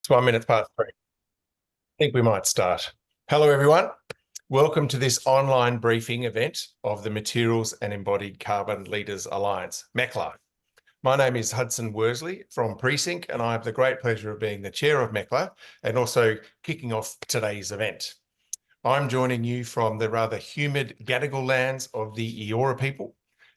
It's 1 minute past 3. I think we might start. Hello, everyone. Welcome to this online briefing event of the Materials and Embodied Carbon Leaders Alliance, MECLA. My name is Hudson Worsley from Precinct, and I have the great pleasure of being the chair of MECLA and also kicking off today's event. I'm joining you from the rather humid Gadigal lands of the Eora people,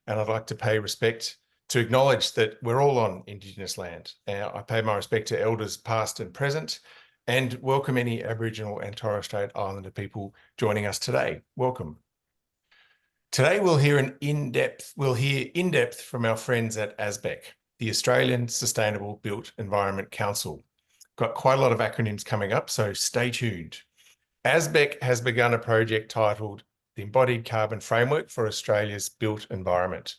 and I'd like to pay respect to acknowledge that we're all on Indigenous land. I pay my respect to elders past and present, and welcome any Aboriginal and Torres Strait Islander people joining us today. Welcome. Today we'll hear in-depth from our friends at ASBEC, the Australian Sustainable Built Environment Council. Got quite a lot of acronyms coming up, so stay tuned. ASBEC has begun a project titled the Embodied Carbon Framework for Australia's Built Environment.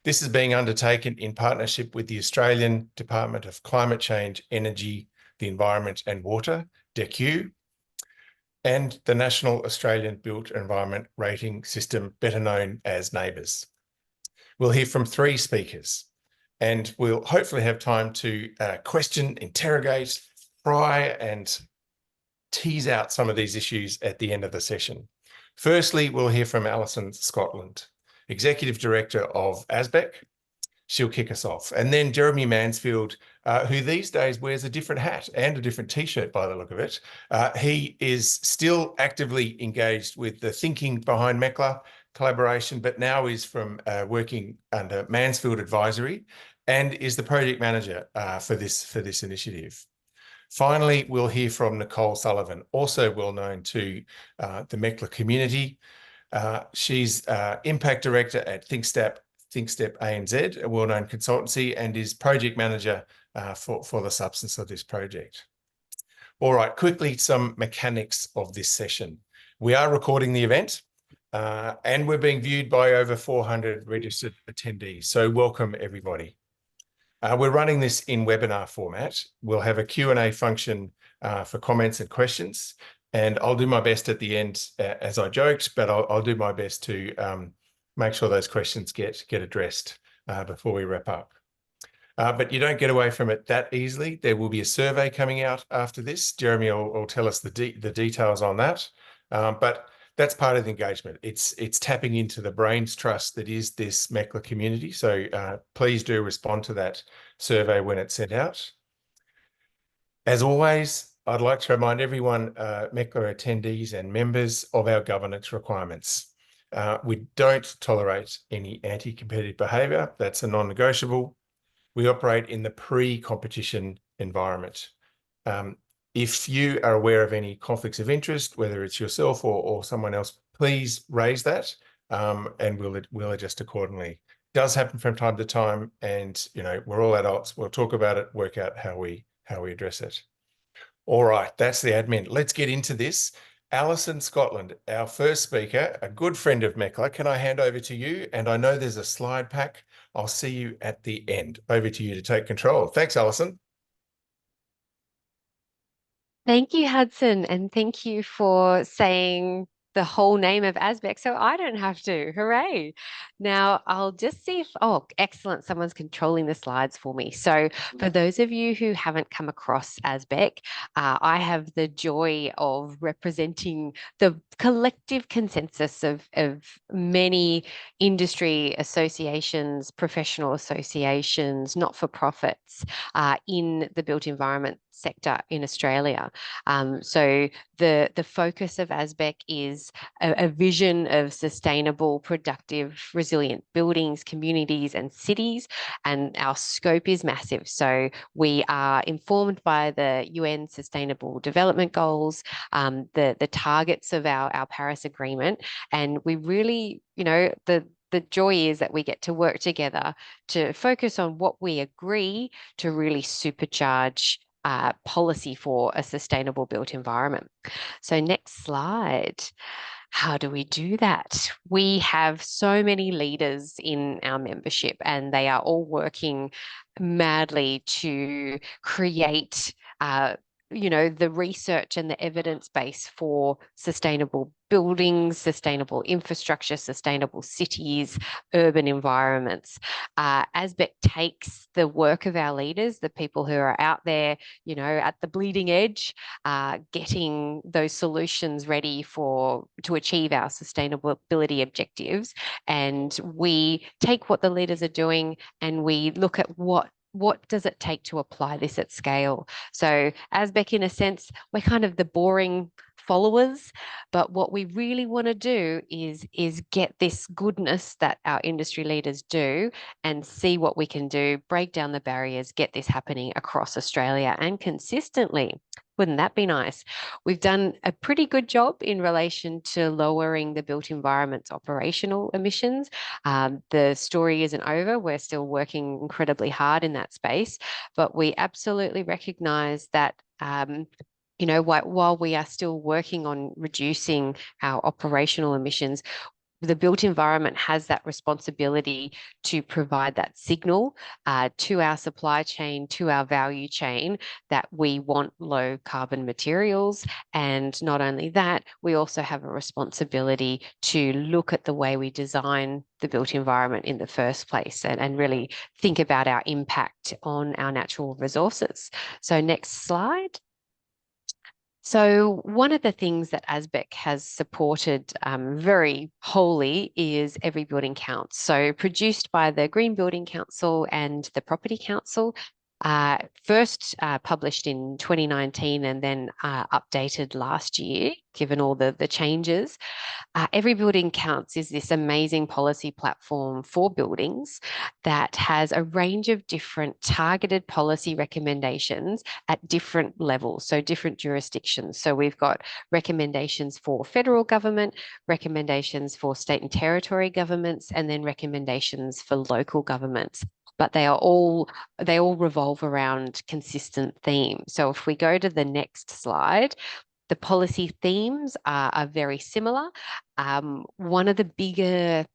This is being undertaken in partnership with the Australian Department of Climate Change, Energy, the Environment and Water, DECU, and the National Australian Built Environment Rating System, better known as NABERS. We'll hear from 3 speakers, and we'll hopefully have time to question, interrogate, try and tease out some of these issues at the end of the session. Firstly, we'll hear from Alison, Scotland, Executive Director of ASBEC. She'll kick us off. And then Jeremy Mansfield, who these days wears a different hat and a different T-shirt by the look of it. He is still actively engaged with the thinking behind MECLA collaboration, but now is from working under Mansfield Advisory and is the project manager for this initiative. Finally, we'll hear from Nicole Sullivan, also well known to the MECLA community. She's Impact Director at Thinkstep-ANZ, a well-known consultancy, and is project manager for the substance of this project. All right, quickly, some mechanics of this session. We are recording the event and we're being viewed by over 400 registered attendees, so welcome everybody. We're running this in webinar format. We'll have a Q&A function for comments and questions, and I'll do my best at the end, as I joked, but I'll do my best to make sure those questions get addressed before we wrap up. But you don't get away from it that easily. There will be a survey coming out after this. Jeremy will tell us the details on that. But that's part of the engagement. It's tapping into the brains trust that is this MECLA community. So please do respond to that survey when it's sent out. As always, I'd like to remind everyone, MECLA attendees and members, of our governance requirements. We don't tolerate any anti-competitive behaviour. That's a non-negotiable. We operate in the pre-competition environment. If you are aware of any conflicts of interest, whether it's yourself or someone else, please raise that and we'll adjust accordingly. It does happen from time to time, and we're all adults. We'll talk about it, work out how we address it. All right, that's the admin. Let's get into this. Alison, Scotland, our first speaker, a good friend of MECLA. Can I hand over to you? And I know there's a slide pack. I'll see you at the end. Over to you to take control. Thanks, Alison. Thank you, Hudson, and thank you for saying the whole name of ASBEC so I don't have to. Hooray. Now, I'll just see if, oh, excellent, someone's controlling the slides for me. So for those of you who haven't come across ASBEC, I have the joy of representing the collective consensus of many industry associations, professional associations, not-for-profits in the built environment sector in Australia. So the focus of ASBEC is a vision of sustainable, productive, resilient buildings, communities and cities, and our scope is massive. So we are informed by the UN Sustainable Development Goals, the targets of our Paris Agreement, and we really, the joy is that we get to work together to focus on what we agree to really supercharge policy for a sustainable built environment. So next slide. How do we do that? We have so many leaders in our membership, and they are all working madly to create the research and the evidence base for sustainable buildings, sustainable infrastructure, sustainable cities, urban environments. ASBEC takes the work of our leaders, the people who are out there, at the bleeding edge, getting those solutions ready to achieve our sustainability objectives. And we take what the leaders are doing and we look at what does it take to apply this at scale. So ASBEC, in a sense, we're kind of the boring followers, but what we really want to do is get this goodness that our industry leaders do and see what we can do, break down the barriers, get this happening across Australia and consistently. Wouldn't that be nice? We've done a pretty good job in relation to lowering the built environment's operational emissions. The story isn't over. We're still working incredibly hard in that space, but we absolutely recognise that while we are still working on reducing our operational emissions, the built environment has that responsibility to provide that signal to our supply chain, to our value chain, that we want low carbon materials. And not only that, we also have a responsibility to look at the way we design the built environment in the first place and really think about our impact on our natural resources. So next slide. So one of the things that ASBEC has supported very wholly is Every Building Counts. So produced by the Green Building Council and the Property Council, first published in 2019 and then updated last year, given all the changes. Every Building Counts is this amazing policy platform for buildings that has a range of different targeted policy recommendations at different levels, so different jurisdictions. So we've got recommendations for federal government, recommendations for state and territory governments, and then recommendations for local governments. But they all revolve around consistent themes. So if we go to the next slide, the policy themes are very similar. One of the bigger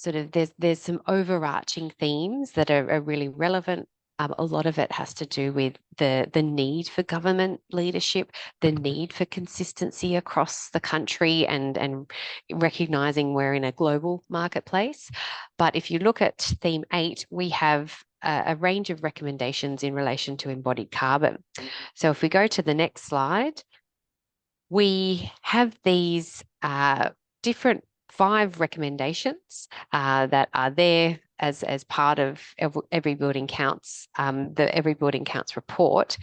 there's some overarching themes that are really relevant. A lot of it has to do with the need for government leadership, the need for consistency across the country, and recognising we're in a global marketplace. But if you look at theme 8, we have a range of recommendations in relation to embodied carbon. So if we go to the next slide, we have these different 5 recommendations that are there as part of Every Building Counts, the Every Building Counts report.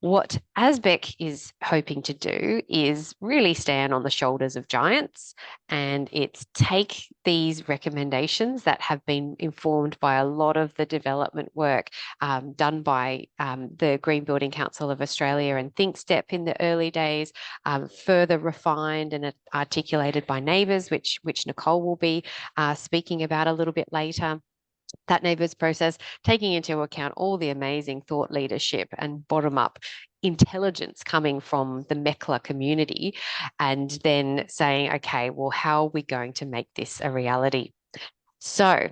What ASBEC is hoping to do is really stand on the shoulders of giants, and it's take these recommendations that have been informed by a lot of the development work done by the Green Building Council of Australia and Thinkstep in the early days, further refined and articulated by neighbours, which Nicole will be speaking about a little bit later. That neighbours process, taking into account all the amazing thought leadership and bottom-up intelligence coming from the MECLA community, and then saying, okay, well, how are we going to make this a reality? So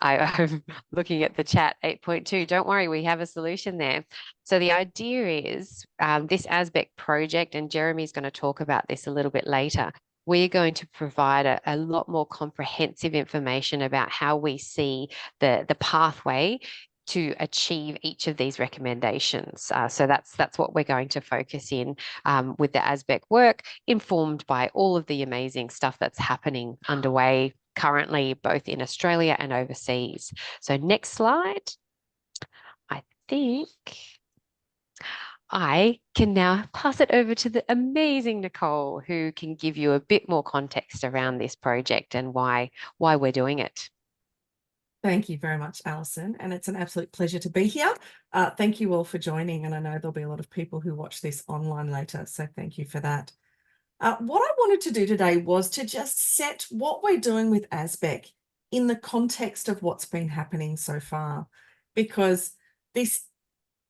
I'm looking at the chat, 8.2. Don't worry, we have a solution there. So the idea is this ASBEC project, and Jeremy's going to talk about this a little bit later, we're going to provide a lot more comprehensive information about how we see the pathway to achieve each of these recommendations. So that's what we're going to focus in with the ASBEC work, informed by all of the amazing stuff that's happening underway currently, both in Australia and overseas. So next slide. I think I can now pass it over to the amazing Nicole, who can give you a bit more context around this project and why we're doing it. Thank you very much, Alison, and it's an absolute pleasure to be here. Thank you all for joining, and I know there'll be a lot of people who watch this online later, so thank you for that. What I wanted to do today was to just set what we're doing with ASBEC in the context of what's been happening so far, because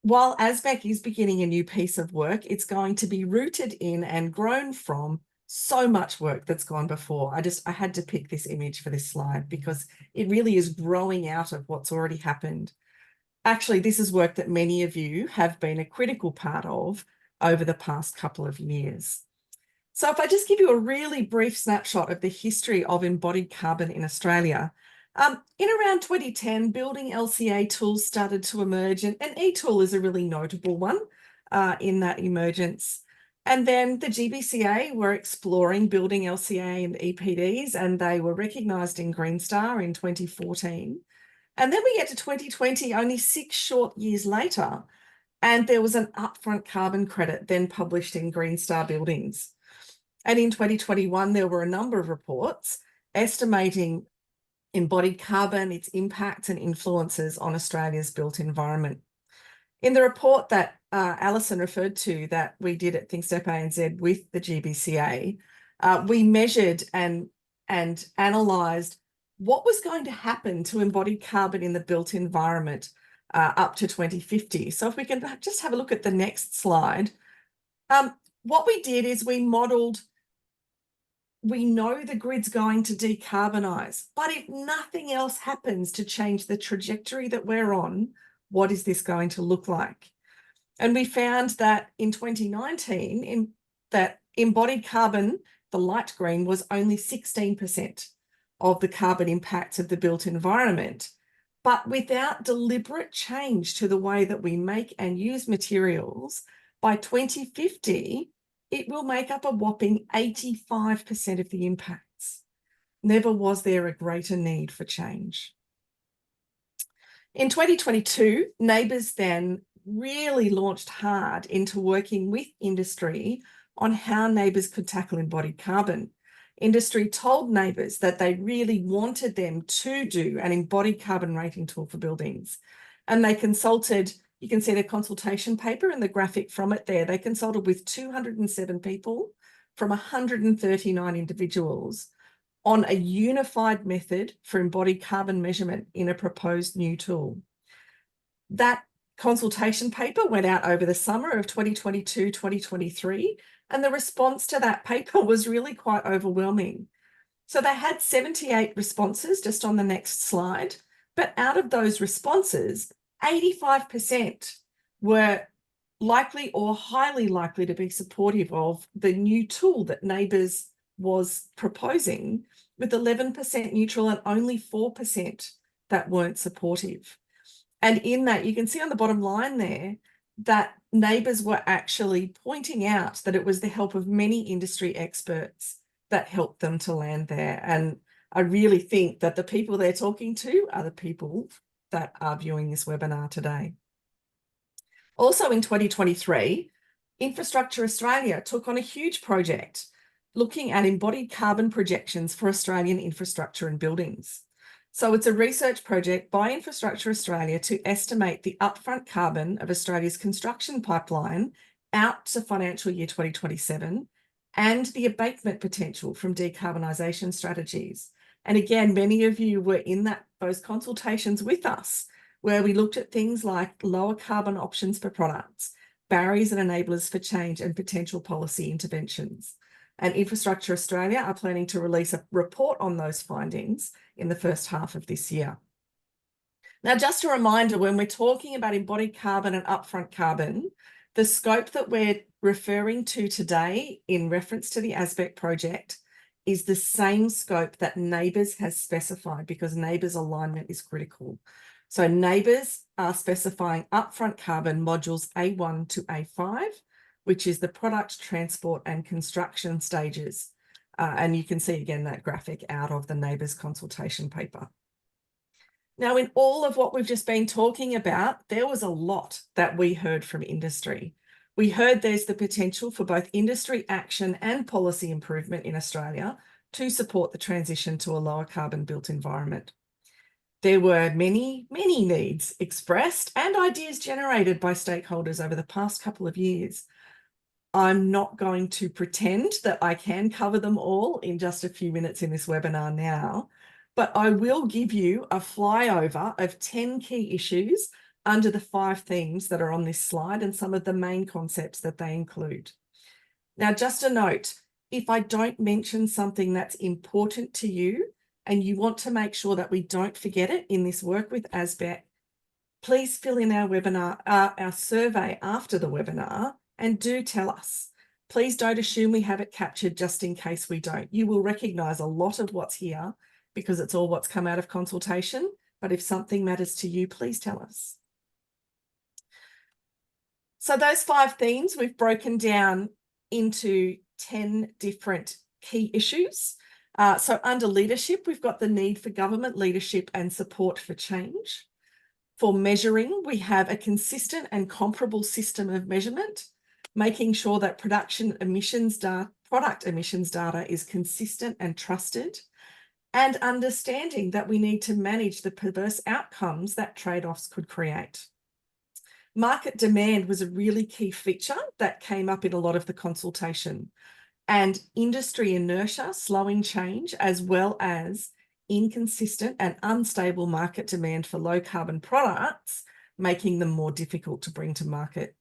while ASBEC is beginning a new piece of work, it's going to be rooted in and grown from so much work that's gone before. I had to pick this image for this slide because it really is growing out of what's already happened. actually, this is work that many of you have been a critical part of over the past couple of years. So if I just give you a really brief snapshot of the history of embodied carbon in Australia, in around 2010, building LCA tools started to emerge, and e-tool is a really notable one in that emergence. And then the GBCA were exploring building LCA and EPDs, and they were recognised in Green Star in 2014. And then we get to 2020, only 6 short years later, and there was an upfront carbon credit then published in Green Star buildings. And in 2021, there were a number of reports estimating embodied carbon, its impacts and influences on Australia's built environment. In the report that Alison referred to that we did at Thinkstep-ANZ with the GBCA, we measured and analysed what was going to happen to embodied carbon in the built environment up to 2050. So if we can just have a look at the next slide. What we did is we modelled, we know the grid's going to decarbonise, but if nothing else happens to change the trajectory that we're on, what is this going to look like? And we found that in 2019, that embodied carbon, the light green, was only 16% of the carbon impacts of the built environment. But without deliberate change to the way that we make and use materials, by 2050, it will make up a whopping 85% of the impacts. Never was there a greater need for change. In 2022, NABERS then really launched hard into working with industry on how NABERS could tackle embodied carbon. Industry told NABERS that they really wanted them to do an embodied carbon rating tool for buildings. And they consulted, you can see the consultation paper and the graphic from it there. They consulted with 207 people from 139 individuals on a unified method for embodied carbon measurement in a proposed new tool. That consultation paper went out over the summer of 2022-2023, and the response to that paper was really quite overwhelming. So they had 78 responses, just on the next slide, but out of those responses, 85% were likely or highly likely to be supportive of the new tool that NABERS was proposing, with 11% neutral and only 4% that weren't supportive. And in that, you can see on the bottom line there that NABERS were actually pointing out that it was the help of many industry experts that helped them to land there. And I really think that the people they're talking to are the people that are viewing this webinar today. Also in 2023, Infrastructure Australia took on a huge project looking at embodied carbon projections for Australian infrastructure and buildings. So it's a research project by Infrastructure Australia to estimate the upfront carbon of Australia's construction pipeline out to financial year 2027 and the abatement potential from decarbonisation strategies. And again, many of you were in those consultations with us, where we looked at things like lower carbon options for products, barriers and enablers for change, and potential policy interventions. And Infrastructure Australia are planning to release a report on those findings in the first half of this year. Now, just a reminder, when we're talking about embodied carbon and upfront carbon, the scope that we're referring to today in reference to the ASBEC project is the same scope that NABERS has specified, because NABERS alignment is critical. So NABERS are specifying upfront carbon modules A1 to A5, which is the product, transport and construction stages. And you can see again that graphic out of the NABERS consultation paper. Now, in all of what we've just been talking about, there was a lot that we heard from industry. We heard there's the potential for both industry action and policy improvement in Australia to support the transition to a lower carbon built environment. There were many, many needs expressed and ideas generated by stakeholders over the past couple of years. I'm not going to pretend that I can cover them all in just a few minutes in this webinar now, but I will give you a flyover of 10 key issues under the 5 themes that are on this slide and some of the main concepts that they include. Now, just a note, if I don't mention something that's important to you and you want to make sure that we don't forget it in this work with ASBEC, Please fill in our webinar, our survey after the webinar, and do tell us. Please don't assume we have it captured just in case we don't. You will recognise a lot of what's here because it's all what's come out of consultation. But if something matters to you, please tell us. So those 5 themes we've broken down into 10 different key issues. So under leadership, we've got the need for government leadership and support for change. For measuring, we have a consistent and comparable system of measurement, making sure that product emissions data is consistent and trusted, and understanding that we need to manage the perverse outcomes that trade-offs could create. Market demand was a really key feature that came up in a lot of the consultation, and industry inertia, slowing change, as well as inconsistent and unstable market demand for low carbon products, making them more difficult to bring to market.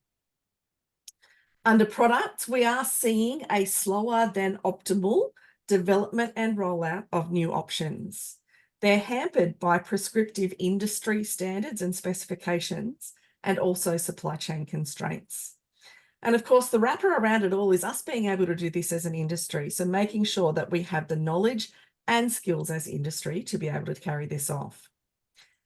Under products, we are seeing a slower than optimal development and rollout of new options. They're hampered by prescriptive industry standards and specifications, and also supply chain constraints. And of course, the wrapper around it all is us being able to do this as an industry. So making sure that we have the knowledge and skills as industry to be able to carry this off.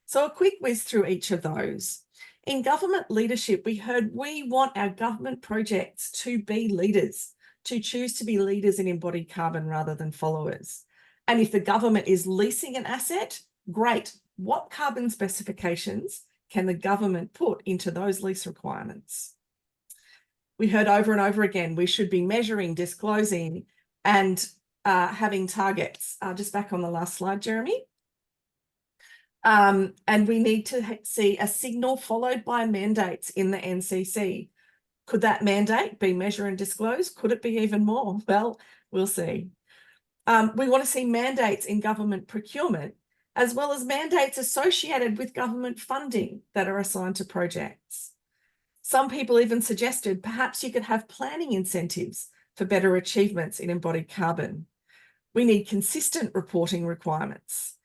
So a quick whiz through each of those. In government leadership, we heard we want our government projects to be leaders, to choose to be leaders in embodied carbon rather than followers. And if the government is leasing an asset, great. What carbon specifications can the government put into those lease requirements? We heard over and over again, we should be measuring, disclosing, and having targets. Just back on the last slide, Jeremy. And we need to see a signal followed by mandates in the NCC. Could that mandate be measure and disclose? Could it be even more? Well, we'll see. We want to see mandates in government procurement, as well as mandates associated with government funding that are assigned to projects. Some people even suggested perhaps you could have planning incentives for better achievements in embodied carbon. We need consistent reporting requirements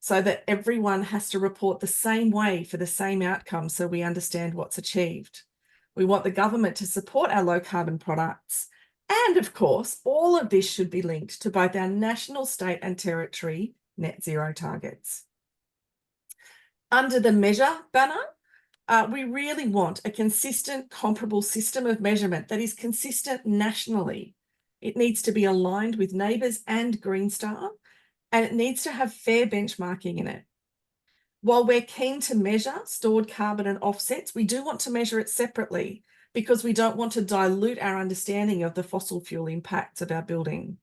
so that everyone has to report the same way for the same outcome so we understand what's achieved. We want the government to support our low carbon products. And of course, all of this should be linked to both our national, state and territory net zero targets. Under the measure banner, we really want a consistent, comparable system of measurement that is consistent nationally. It needs to be aligned with neighbours and Green Star, and it needs to have fair benchmarking in it. While we're keen to measure stored carbon and offsets, we do want to measure it separately because we don't want to dilute our understanding of the fossil fuel impacts of our building.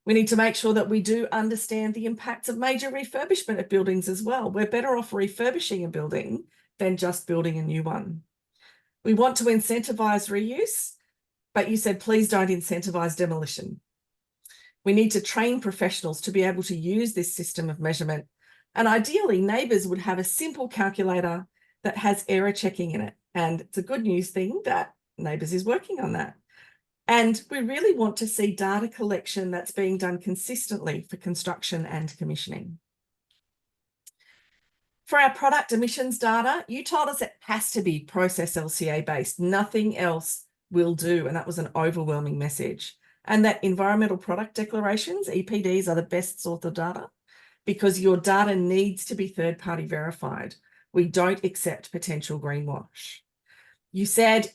We need to make sure that we do understand the impacts of major refurbishment of buildings as well. We're better off refurbishing a building than just building a new one. We want to incentivise reuse, but you said please don't incentivise demolition. We need to train professionals to be able to use this system of measurement, and ideally neighbours would have a simple calculator that has error checking in it. And it's a good news thing that neighbours is working on that. And we really want to see data collection that's being done consistently for construction and commissioning. For our product emissions data, you told us it has to be process LCA based. Nothing else will do. And that was an overwhelming message. And that environmental product declarations, EPDs, are the best source of data because your data needs to be third-party verified. We don't accept potential greenwash. You said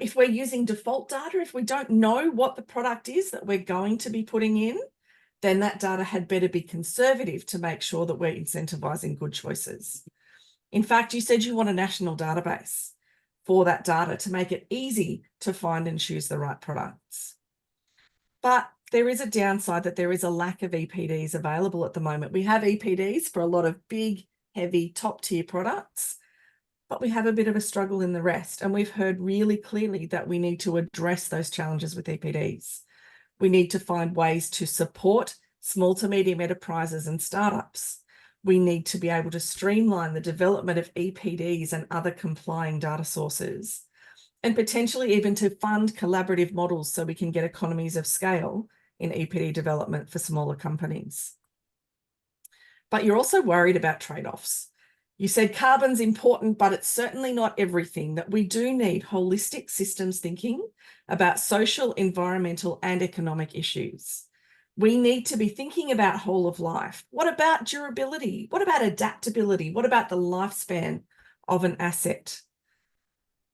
if we're using default data, if we don't know what the product is that we're going to be putting in, then that data had better be conservative to make sure that we're incentivizing good choices. In fact, you said you want a national database for that data to make it easy to find and choose the right products. But there is a downside that there is a lack of EPDs available at the moment. We have EPDs for a lot of big, heavy, top-tier products, but we have a bit of a struggle in the rest. And we've heard really clearly that we need to address those challenges with EPDs. We need to find ways to support small to medium enterprises and startups. We need to be able to streamline the development of EPDs and other complying data sources, and potentially even to fund collaborative models so we can get economies of scale in EPD development for smaller companies. But you're also worried about trade-offs. You said carbon's important, but it's certainly not everything, that we do need holistic systems thinking about social, environmental, and economic issues. We need to be thinking about whole of life. What about durability? What about adaptability? What about the lifespan of an asset?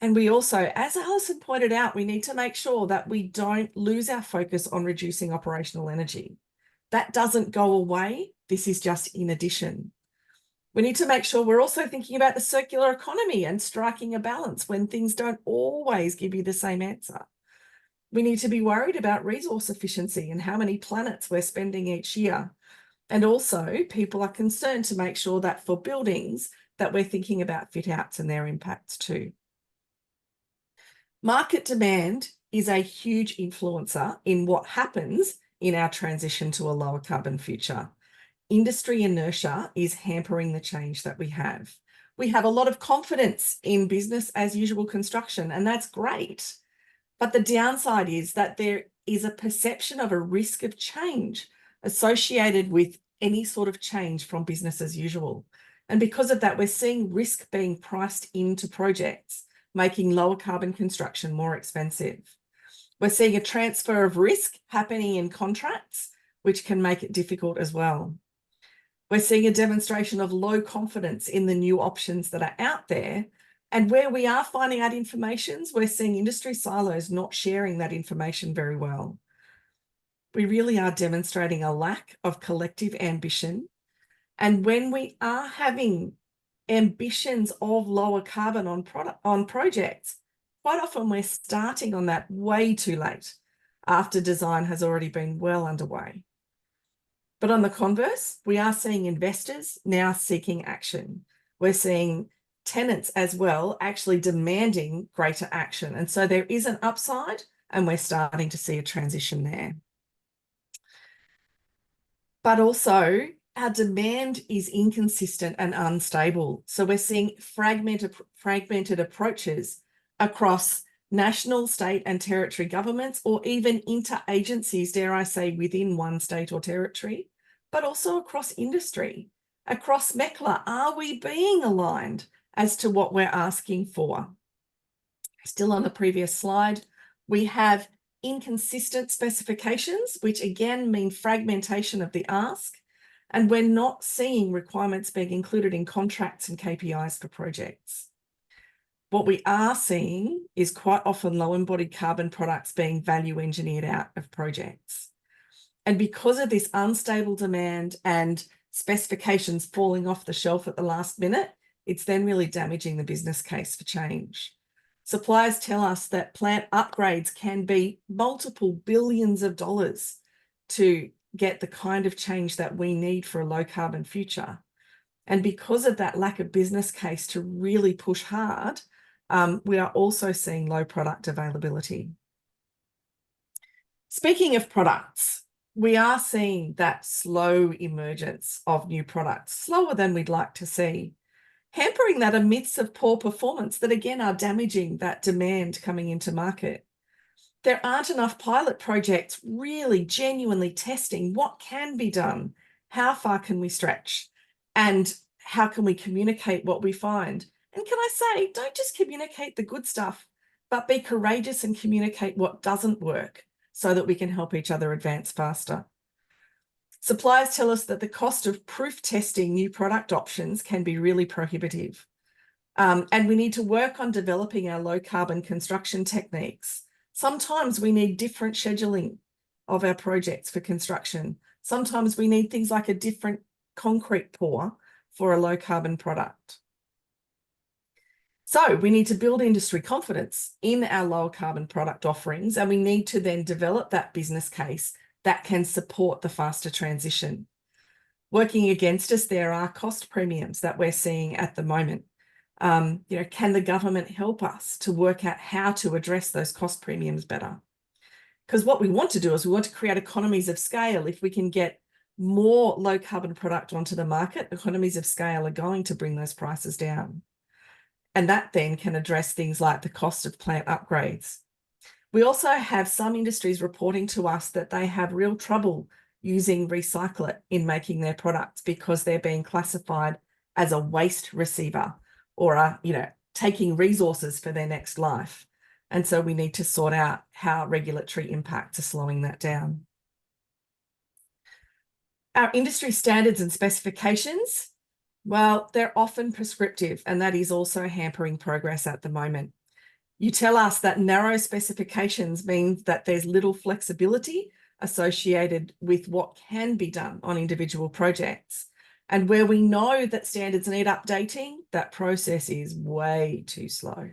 And we also, as Alison pointed out, we need to make sure that we don't lose our focus on reducing operational energy. That doesn't go away. This is just in addition. We need to make sure we're also thinking about the circular economy and striking a balance when things don't always give you the same answer. We need to be worried about resource efficiency and how many planets we're spending each year. And also, people are concerned to make sure that for buildings that we're thinking about fit outs and their impacts too. Market demand is a huge influencer in what happens in our transition to a lower carbon future. Industry inertia is hampering the change that we have. We have a lot of confidence in business as usual construction, and that's great. But the downside is that there is a perception of a risk of change associated with any sort of change from business as usual. And because of that, we're seeing risk being priced into projects, making lower carbon construction more expensive. We're seeing a transfer of risk happening in contracts, which can make it difficult as well. We're seeing a demonstration of low confidence in the new options that are out there. And where we are finding out information, we're seeing industry silos not sharing that information very well. We really are demonstrating a lack of collective ambition. And when we are having ambitions of lower carbon on projects, quite often we're starting on that way too late after design has already been well underway. But on the converse, we are seeing investors now seeking action. We're seeing tenants as well actually demanding greater action. And so there is an upside, and we're starting to see a transition there. But also, our demand is inconsistent and unstable. So we're seeing fragmented approaches across national, state and territory governments, or even interagencies, dare I say, within one state or territory, but also across industry. Across MECLA, are we being aligned as to what we're asking for? Still on the previous slide, we have inconsistent specifications, which again mean fragmentation of the ask, and we're not seeing requirements being included in contracts and KPIs for projects. What we are seeing is quite often low embodied carbon products being value engineered out of projects. And because of this unstable demand and specifications falling off the shelf at the last minute, it's then really damaging the business case for change. Suppliers tell us that plant upgrades can be multiple billions of dollars to get the kind of change that we need for a low carbon future. And because of that lack of business case to really push hard, we are also seeing low product availability. Speaking of products, we are seeing that slow emergence of new products, slower than we'd like to see, hampering that amidst of poor performance that again are damaging that demand coming into market. There aren't enough pilot projects really genuinely testing what can be done, how far can we stretch, and how can we communicate what we find. And can I say, don't just communicate the good stuff, but be courageous and communicate what doesn't work so that we can help each other advance faster. Suppliers tell us that the cost of proof testing new product options can be really prohibitive. And we need to work on developing our low carbon construction techniques. Sometimes we need different scheduling of our projects for construction. Sometimes we need things like a different concrete pour for a low carbon product. So we need to build industry confidence in our lower carbon product offerings, and we need to then develop that business case that can support the faster transition. Working against us, there are cost premiums that we're seeing at the moment. Can the government help us to work out how to address those cost premiums better? Because what we want to do is we want to create economies of scale. If we can get more low carbon product onto the market, economies of scale are going to bring those prices down. And that then can address things like the cost of plant upgrades. We also have some industries reporting to us that they have real trouble using recyclate in making their products because they're being classified as a waste receiver or a, taking resources for their next life. And so we need to sort out how regulatory impacts are slowing that down. Our industry standards and specifications, well, they're often prescriptive, and that is also hampering progress at the moment. You tell us that narrow specifications means that there's little flexibility associated with what can be done on individual projects. And where we know that standards need updating, that process is way too slow.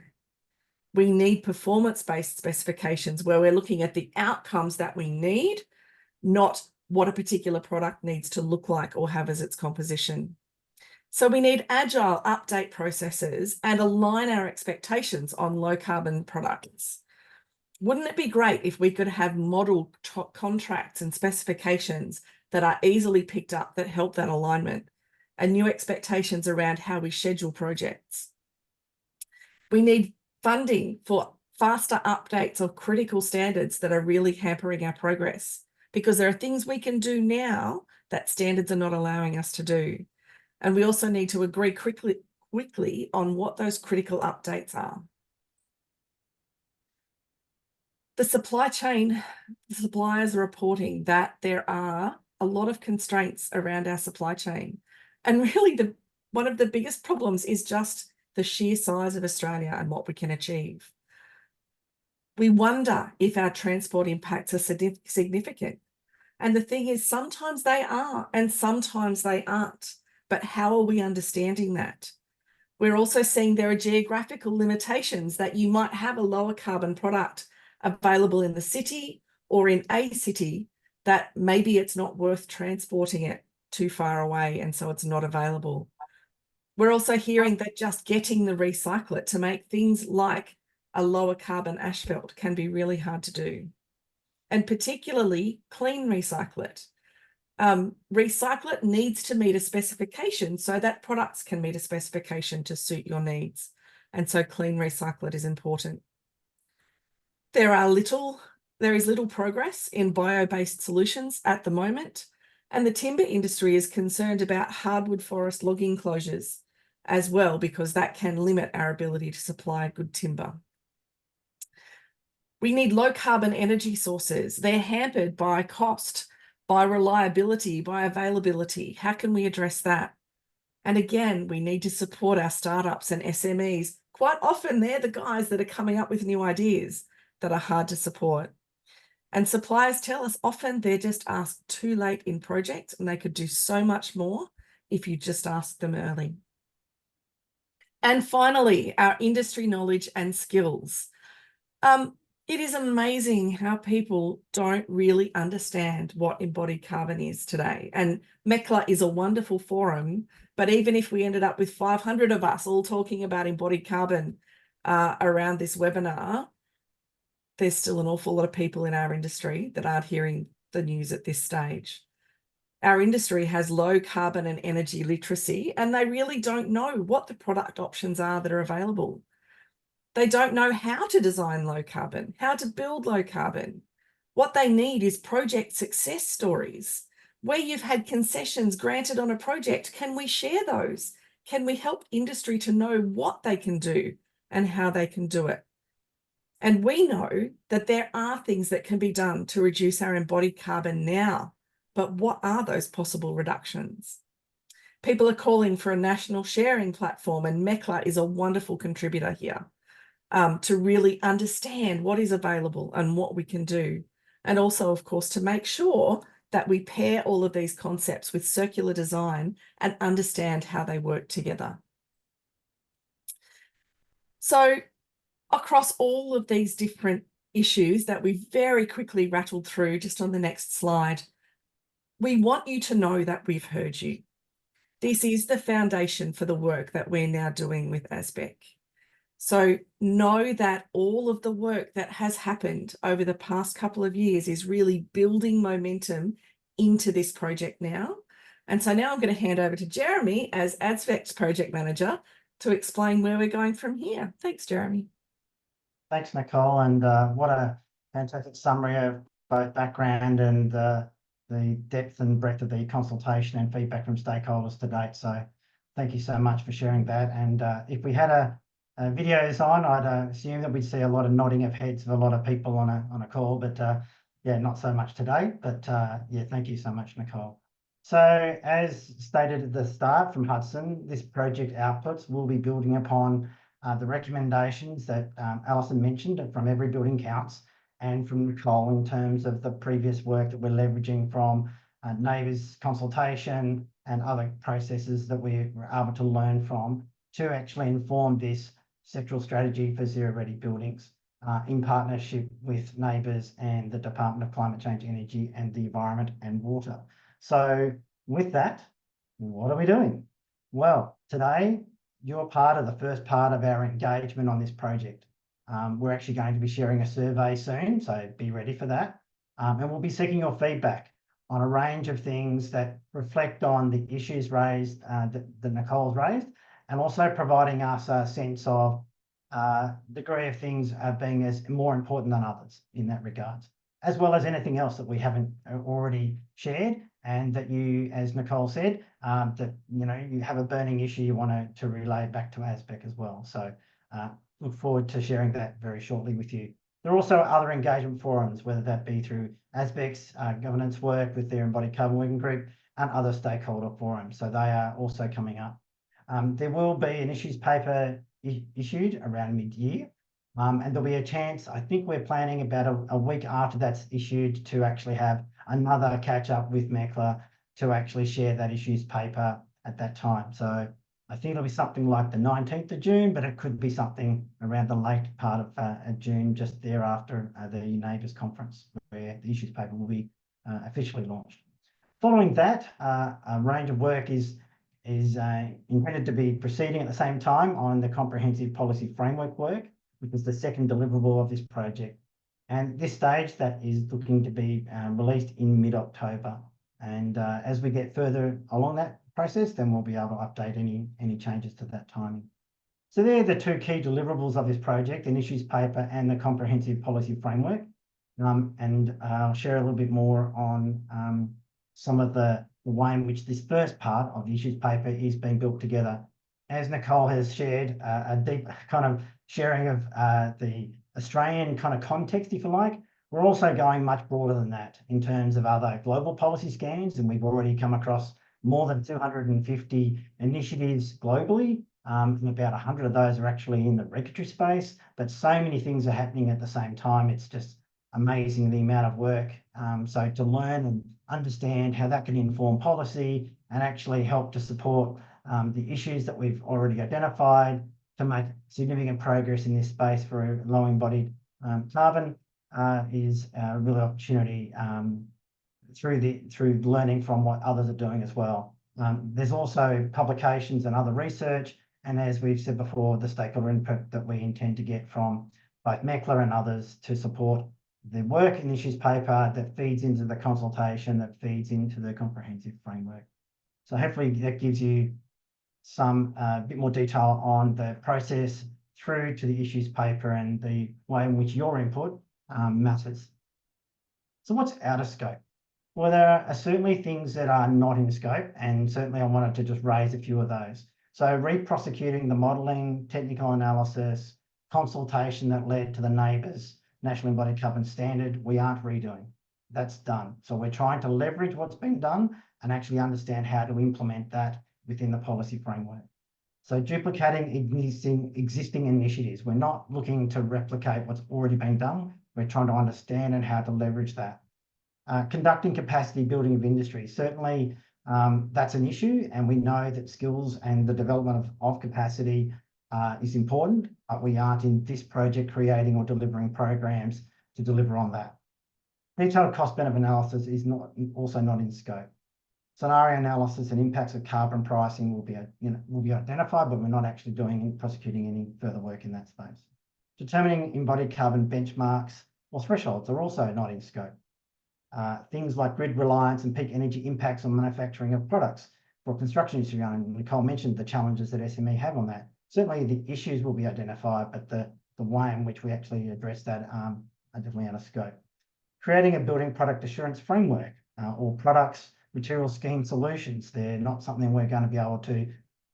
We need performance-based specifications where we're looking at the outcomes that we need, not what a particular product needs to look like or have as its composition. So we need agile update processes and align our expectations on low carbon products. Wouldn't it be great if we could have model contracts and specifications that are easily picked up that help that alignment, and new expectations around how we schedule projects? We need funding for faster updates of critical standards that are really hampering our progress, because there are things we can do now that standards are not allowing us to do. And we also need to agree quickly on what those critical updates are. The supply chain, the suppliers are reporting that there are a lot of constraints around our supply chain. And really one of the biggest problems is just the sheer size of Australia and what we can achieve. We wonder if our transport impacts are significant. And the thing is, sometimes they are and sometimes they aren't. But how are we understanding that? We're also seeing there are geographical limitations, that you might have a lower carbon product available in the city or in a city that maybe it's not worth transporting it too far away, and so it's not available. We're also hearing that just getting the recyclate to make things like a lower carbon asphalt can be really hard to do, and particularly clean recyclate. Recyclate needs to meet a specification so that products can meet a specification to suit your needs. And so clean recyclate is important. There is little progress in bio-based solutions at the moment, and the timber industry is concerned about hardwood forest logging closures as well, because that can limit our ability to supply good timber. We need low carbon energy sources. They're hampered by cost, by reliability, by availability. How can we address that? And again, we need to support our startups and SMEs. Quite often, they're the guys that are coming up with new ideas that are hard to support. And suppliers tell us often they're just asked too late in projects, and they could do so much more if you just ask them early. And finally, our industry knowledge and skills. It is amazing how people don't really understand what embodied carbon is today. And MECLA is a wonderful forum, but even if we ended up with 500 of us all talking about embodied carbon around this webinar, there's still an awful lot of people in our industry that aren't hearing the news at this stage. Our industry has low carbon and energy literacy, and they really don't know what the product options are that are available. They don't know how to design low carbon, how to build low carbon. What they need is project success stories. Where you've had concessions granted on a project, can we share those? Can we help industry to know what they can do and how they can do it? And we know that there are things that can be done to reduce our embodied carbon now, but what are those possible reductions? People are calling for a national sharing platform, and MECLA is a wonderful contributor here. To really understand what is available and what we can do. And also, of course, to make sure that we pair all of these concepts with circular design and understand how they work together. So across all of these different issues that we very quickly rattled through just on the next slide, we want you to know that we've heard you. This is the foundation for the work that we're now doing with ASBEC. So know that all of the work that has happened over the past couple of years is really building momentum into this project now. And so now I'm going to hand over to Jeremy as ASBEC's project manager to explain where we're going from here. Thanks, Jeremy. Thanks, Nicole. And what a fantastic summary of both background and the depth and breadth of the consultation and feedback from stakeholders to date. So thank you so much for sharing that. And if we had a videos on, I'd assume that we'd see a lot of nodding of heads of a lot of people on a call, but yeah, not so much today. But yeah, thank you so much, Nicole. So as stated at the start from Hudson, this project outputs will be building upon the recommendations that Alison mentioned from Every Building Counts and from Nicole in terms of the previous work that we're leveraging from neighbours consultation and other processes that we were able to learn from to actually inform this sectoral strategy for zero-ready buildings in partnership with neighbours and the Department of Climate Change, Energy and the Environment and Water. So with that, what are we doing? Well, today you're part of the first part of our engagement on this project. We're actually going to be sharing a survey soon, so be ready for that. And we'll be seeking your feedback on a range of things that reflect on the issues raised, that Nicole's raised, and also providing us a sense of degree of things being as more important than others in that regard, as well as anything else that we haven't already shared, and that you, as Nicole said, that you have a burning issue you want to relay back to ASBEC as well. So look forward to sharing that very shortly with you. There are also other engagement forums, whether that be through ASBEC's governance work with their Embodied Carbon Working Group and other stakeholder forums. So they are also coming up. There will be an issues paper issued around mid-year. And there'll be a chance, I think we're planning about a week after that's issued to actually have another catch up with MECLA to actually share that issues paper at that time. So I think it'll be something like the 19th of June, but it could be something around the late part of June, just thereafter the Neighbours Conference, where the issues paper will be officially launched. Following that, a range of work is intended to be proceeding at the same time on the comprehensive policy framework work, which is the second deliverable of this project. And at this stage, that is looking to be released in mid-October. And as we get further along that process, then we'll be able to update any changes to that timing. So they're the two key deliverables of this project, an issues paper and the comprehensive policy framework. And I'll share a little bit more on some of the way in which this first part of the issues paper is being built together. As Nicole has shared, a deep kind of sharing of the Australian kind of context, if you like, we're also going much broader than that in terms of other global policy scans, and we've already come across more than 250 initiatives globally, and about 100 of those are actually in the regulatory space, but so many things are happening at the same time. It's just amazing the amount of work. So to learn and understand how that can inform policy and actually help to support the issues that we've already identified to make significant progress in this space for low embodied carbon is a real opportunity through learning from what others are doing as well. There's also publications and other research, and as we've said before, the stakeholder input that we intend to get from both MECLA and others to support the work in the issues paper that feeds into the consultation, that feeds into the comprehensive framework. So hopefully that gives you some bit more detail on the process through to the issues paper and the way in which your input matters. So what's out of scope? Well, there are certainly things that are not in scope, and certainly I wanted to just raise a few of those. So re-prosecuting the modelling, technical analysis, consultation that led to the Neighbours National Embodied Carbon Standard, we aren't redoing. That's done. So we're trying to leverage what's been done and actually understand how to implement that within the policy framework. So duplicating existing initiatives. We're not looking to replicate what's already been done. We're trying to understand and how to leverage that. Conducting capacity building of industry. Certainly that's an issue, and we know that skills and the development of capacity is important, but we aren't in this project creating or delivering programs to deliver on that. Detailed cost benefit analysis is also not in scope. Scenario analysis and impacts of carbon pricing will be identified, but we're not actually prosecuting any further work in that space. Determining embodied carbon benchmarks or thresholds are also not in scope. Things like grid reliance and peak energy impacts on manufacturing of products for construction industry. Nicole mentioned the challenges that SME have on that. Certainly the issues will be identified, but the way in which we actually address that are definitely out of scope. Creating a building product assurance framework or products, material scheme solutions. They're not something we're going to be able to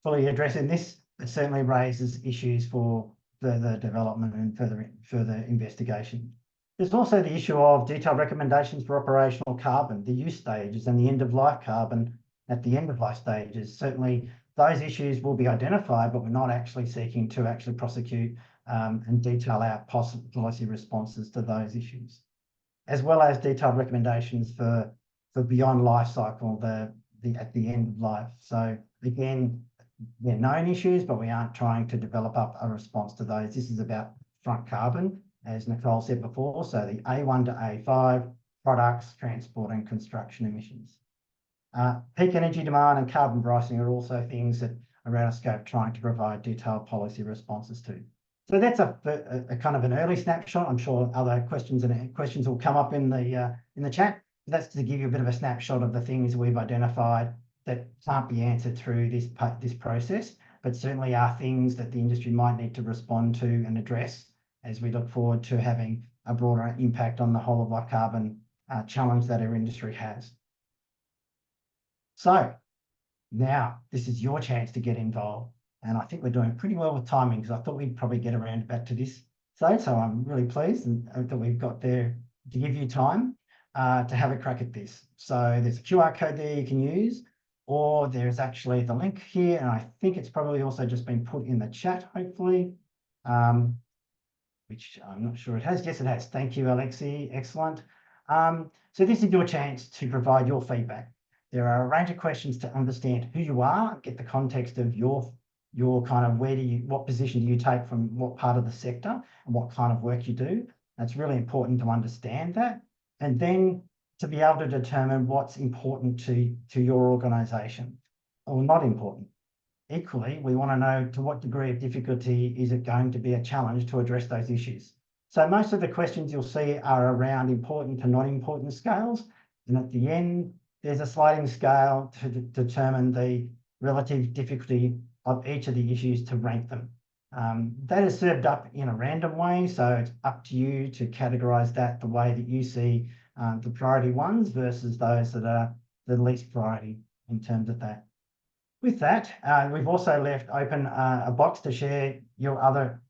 fully addressing this, it certainly raises issues for further development and further investigation. There's also the issue of detailed recommendations for operational carbon, the use stages and the end-of-life carbon at the end-of-life stages. Certainly those issues will be identified, but we're not actually seeking to actually prosecute and detail out policy responses to those issues, as well as detailed recommendations for beyond life cycle, at the end of life. So again, they're known issues, but we aren't trying to develop up a response to those. This is about front carbon, as Nicole said before, so the A1 to A5 products, transport and construction emissions. Peak energy demand and carbon pricing are also things that are out of scope trying to provide detailed policy responses to. So that's a kind of an early snapshot. I'm sure other questions will come up in the chat. That's to give you a bit of a snapshot of the things we've identified that can't be answered through this process, but certainly are things that the industry might need to respond to and address as we look forward to having a broader impact on the whole of life carbon challenge that our industry has. So now this is your chance to get involved. And I think we're doing pretty well with timing, because I thought we'd probably get around back to this stage. So I'm really pleased that we've got there to give you time to have a crack at this. So there's a QR code there you can use, or there's actually the link here. And I think it's probably also just been put in the chat, hopefully, which I'm not sure it has. Yes, it has. Thank you, Alexi. Excellent. So this is your chance to provide your feedback. There are a range of questions to understand who you are, get the context of your kind of what position do you take from what part of the sector and what kind of work you do. That's really important to understand that. And then to be able to determine what's important to your organisation or not important. Equally, we want to know to what degree of difficulty is it going to be a challenge to address those issues. So most of the questions you'll see are around important to not important scales. And at the end, there's a sliding scale to determine the relative difficulty of each of the issues to rank them. That is served up in a random way, so it's up to you to categorise that the way that you see the priority ones versus those that are the least priority in terms of that. With that, we've also left open a box to share your other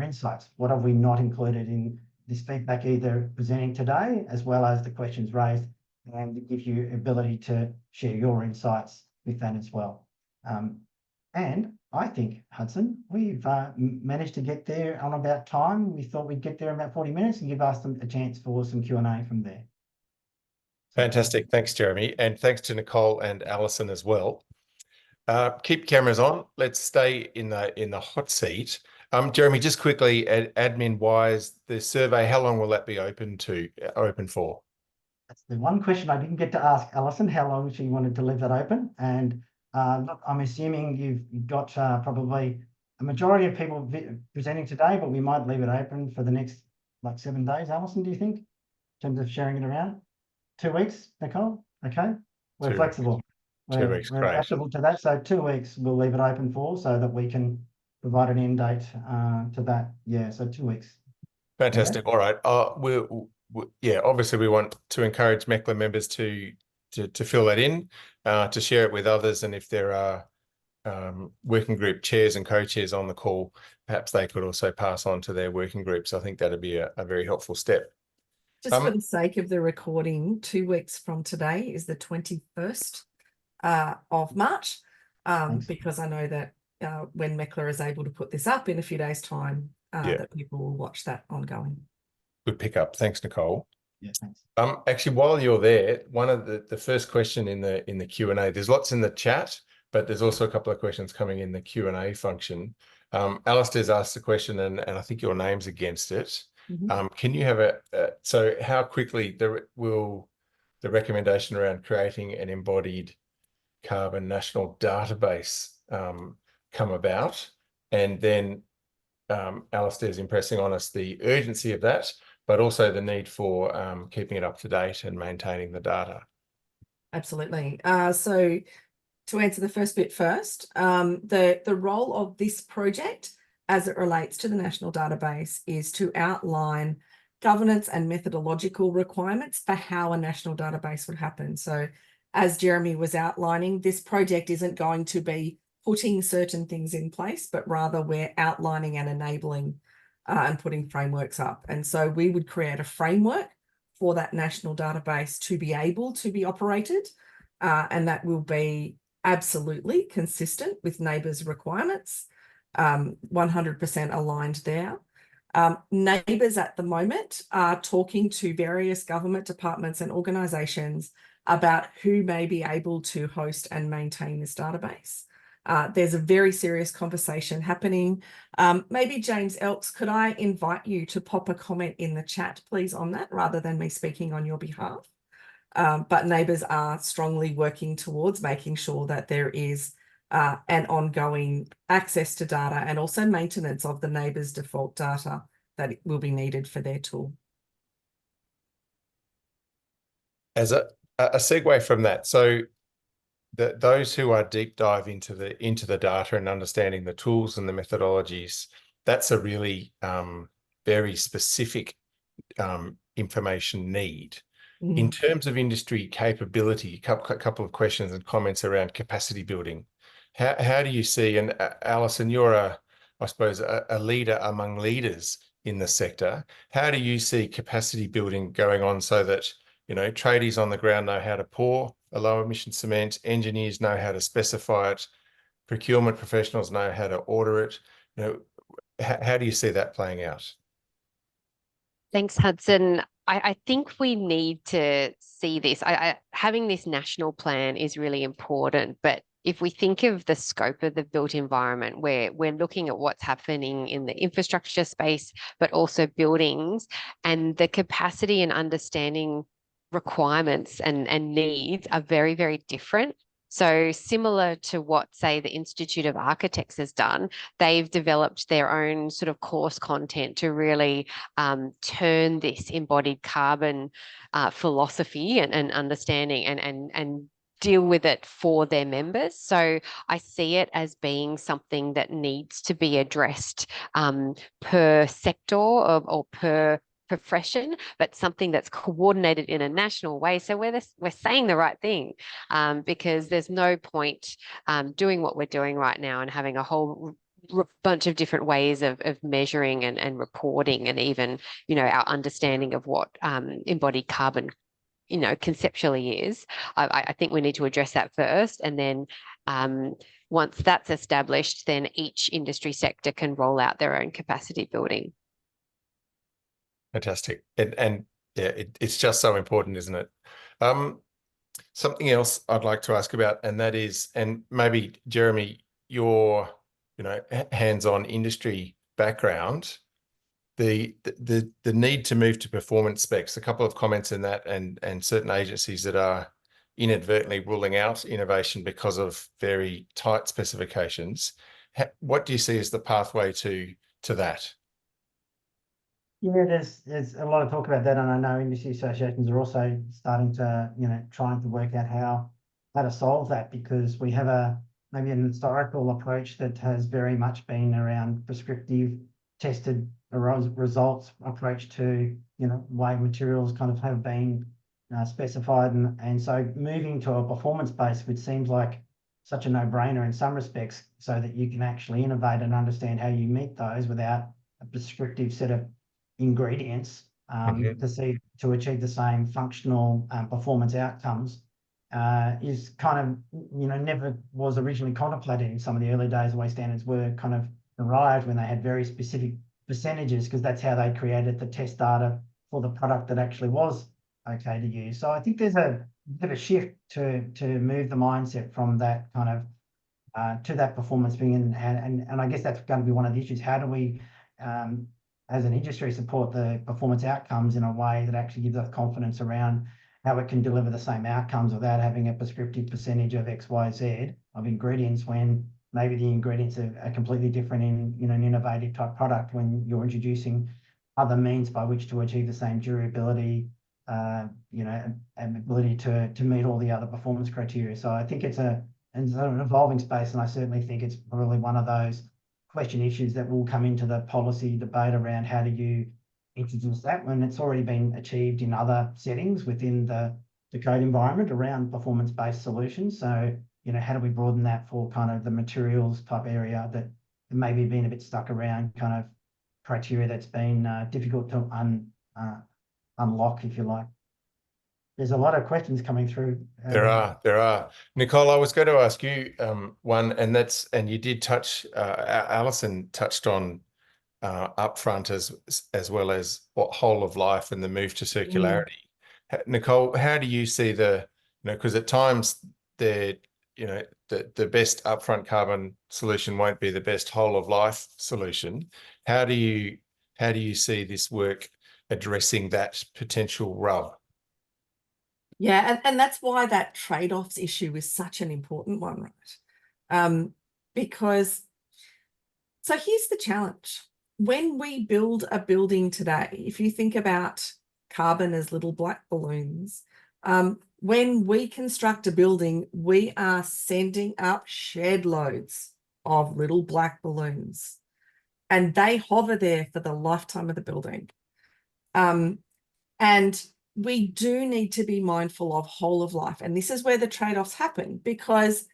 insights. What have we not included in this feedback, either presenting today as well as the questions raised, and to give you ability to share your insights with that as well. And I think, Hudson, we've managed to get there on about time. We thought we'd get there in about 40 minutes and give us a chance for some Q&A from there. Fantastic. Thanks, Jeremy. And thanks to Nicole and Alison as well. Keep cameras on. Let's stay in the hot seat. Jeremy, just quickly, admin wise, the survey, how long will that be open for? That's the one question I didn't get to ask Alison, how long she wanted to leave that open. And look, I'm assuming you've got probably a majority of people presenting today, but we might leave it open for the next 7 days. Alison, do you think, in terms of sharing it around? 2 weeks, Nicole? Okay, we're flexible. 2 weeks, we're great. adaptable to that. So 2 weeks we'll leave it open for, so that we can provide an end date to that. Yeah, so 2 weeks. Fantastic. Okay. All right. Yeah, obviously we want to encourage MECLA members to fill that in, to share it with others, and if there are working group chairs and co-chairs on the call, perhaps they could also pass on to their working groups. I think that'd be a very helpful step. Just for the sake of the recording, 2 weeks from today is the 21st of March, because I know that when MECLA is able to put this up in a few days' time, that people will watch that ongoing. Good pick up. Thanks, Nicole. Yeah, thanks. Actually, while you're there, one of the first question in the Q&A, there's lots in the chat, but there's also a couple of questions coming in the Q&A function. Alistair's asked the question, and I think your name's against it. Mm-hmm. Can you have so how quickly will the recommendation around creating an embodied carbon national database come about? And then Alistair's impressing on us the urgency of that, but also the need for keeping it up to date and maintaining the data. Absolutely. So to answer the first bit first, the role of this project as it relates to the national database is to outline governance and methodological requirements for how a national database would happen. So as Jeremy was outlining, this project isn't going to be putting certain things in place, but rather we're outlining and enabling and putting frameworks up. And so we would create a framework for that national database to be able to be operated, and that will be absolutely consistent with NABERS requirements, 100% aligned there. NABERS at the moment are talking to various government departments and organisations about who may be able to host and maintain this database. There's a very serious conversation happening. Maybe James Elks, could I invite you to pop a comment in the chat, please, on that, rather than me speaking on your behalf? But NABERS are strongly working towards making sure that there is an ongoing access to data and also maintenance of the NABERS default data that will be needed for their tool. As a segue from that, so those who are deep dive into the data and understanding the tools and the methodologies, that's a really very specific information need. In terms of industry capability, a couple of questions and comments around capacity building. How do you see, and Alison, you're I suppose a leader among leaders in the sector. How do you see capacity building going on so that, you know, tradies on the ground know how to pour a low emission cement, engineers know how to specify it, procurement professionals know how to order it? You know, how do you see that playing out? Thanks, Hudson. I think we need to see this. Having this national plan is really important, but if we think of the scope of the built environment, where we're looking at what's happening in the infrastructure space, but also buildings, and the capacity and understanding requirements and needs are very, very different. So similar to what, say, the Institute of Architects has done, they've developed their own sort of course content to really turn this embodied carbon philosophy and understanding and deal with it for their members. So I see it as being something that needs to be addressed per sector or per profession, but something that's coordinated in a national way. So we're saying the right thing, because there's no point doing what we're doing right now and having a whole bunch of different ways of measuring and reporting, and even, you know, our understanding of what embodied carbon, you know, conceptually is. I think we need to address that first, and then once that's established, then each industry sector can roll out their own capacity building. Fantastic. And yeah, it's just so important, isn't it? Something else I'd like to ask about, and that is, and maybe Jeremy, your, you know, hands-on industry background, the need to move to performance specs, a couple of comments in that, and certain agencies that are inadvertently ruling out innovation because of very tight specifications. What do you see as the pathway to that? Yeah, there's a lot of talk about that, and I know industry associations are also starting to, you know, trying to work out how to solve that, because we have maybe an historical approach that has very much been around prescriptive, tested results approach to, you know, way materials kind of have been specified, and so moving to a performance base, which seems like such a no-brainer in some respects, so that you can actually innovate and understand how you meet those without a prescriptive set of ingredients to achieve the same functional performance outcomes, is kind of, you know, never was originally contemplated in some of the early days. The way standards were kind of arrived when they had very specific percentages, because that's how they created the test data for the product that actually was okay to use. So I think there's a bit of a shift to move the mindset from that kind of to that performance being, and I guess that's going to be one of the issues. How do we as an industry support the performance outcomes in a way that actually gives us confidence around how it can deliver the same outcomes without having a prescriptive percentage of X, Y, Z of ingredients, when maybe the ingredients are completely different in, you know, an innovative type product, when you're introducing other means by which to achieve the same durability, you know, and ability to meet all the other performance criteria. So I think it's an evolving space, and I certainly think it's probably one of those question issues that will come into the policy debate around how do you introduce that when it's already been achieved in other settings within the code environment around performance-based solutions. So, how do we broaden that for kind of the materials type area that maybe been a bit stuck around kind of criteria that's been difficult to unlock, if you like. There's a lot of questions coming through. There are. Nicole, I was going to ask you one, and you did touch, Alison touched on upfront as well as what whole of life and the move to circularity. Nicole, how do you see because at times the best upfront carbon solution won't be the best whole of life solution. How do you see this work addressing that potential rub? Yeah, and that's why that trade-offs issue is such an important one, right? Because, so here's the challenge. When we build a building today, if you think about carbon as little black balloons, when we construct a building, we are sending up shed loads of little black balloons, and they hover there for the lifetime of the building. And we do need to be mindful of whole of life. And this is where the trade-offs happen, because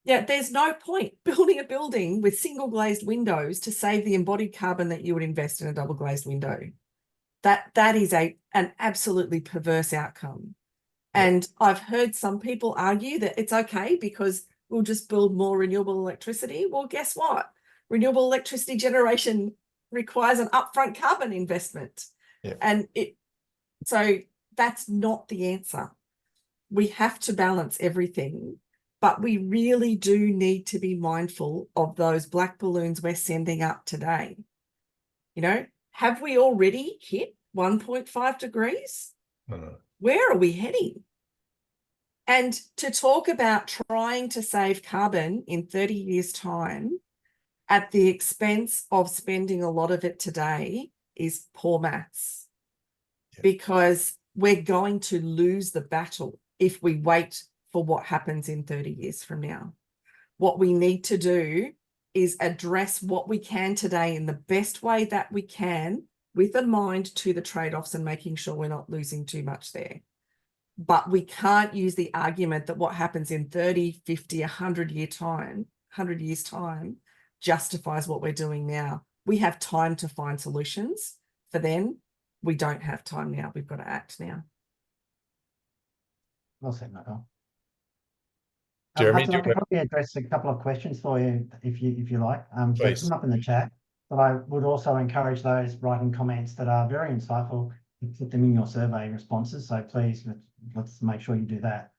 there's no point building a building with single glazed windows to save the embodied carbon that you would invest in a double glazed window. That is an absolutely perverse outcome. And I've heard some people argue that it's okay because we'll just build more renewable electricity. Well, guess what? Renewable electricity generation requires an upfront carbon investment. And so that's not the answer. We have to balance everything, but we really do need to be mindful of those black balloons we're sending up today. Have we already hit 1.5 degrees? Where are we heading? And to talk about trying to save carbon in 30 years' time at the expense of spending a lot of it today is poor maths, because we're going to lose the battle if we wait for what happens in 30 years from now. What we need to do is address what we can today in the best way that we can, with a mind to the trade-offs and making sure we're not losing too much there. But we can't use the argument that what happens in 30, 50, 100 years time justifies what we're doing now. We have time to find solutions for then. We don't have time now. We've got to act now. Well said, Nicole. Jeremy, Hudson, I can probably address a couple of questions for you if you like. So please. put them up in the chat. But I would also encourage those writing comments that are very insightful to put them in your survey responses. So please, let's make sure you do that.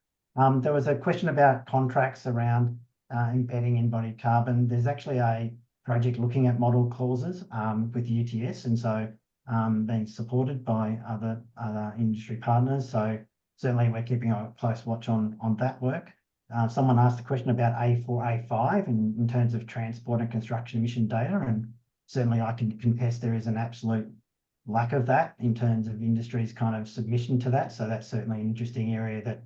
There was a question about contracts around embedding embodied carbon. There's actually a project looking at model clauses with UTS, and so being supported by other industry partners. So certainly we're keeping a close watch on that work. Someone asked a question about A4, A5 in terms of transport and construction emission data, and certainly I can contest there is an absolute lack of that in terms of industry's kind of submission to that. So that's certainly an interesting area that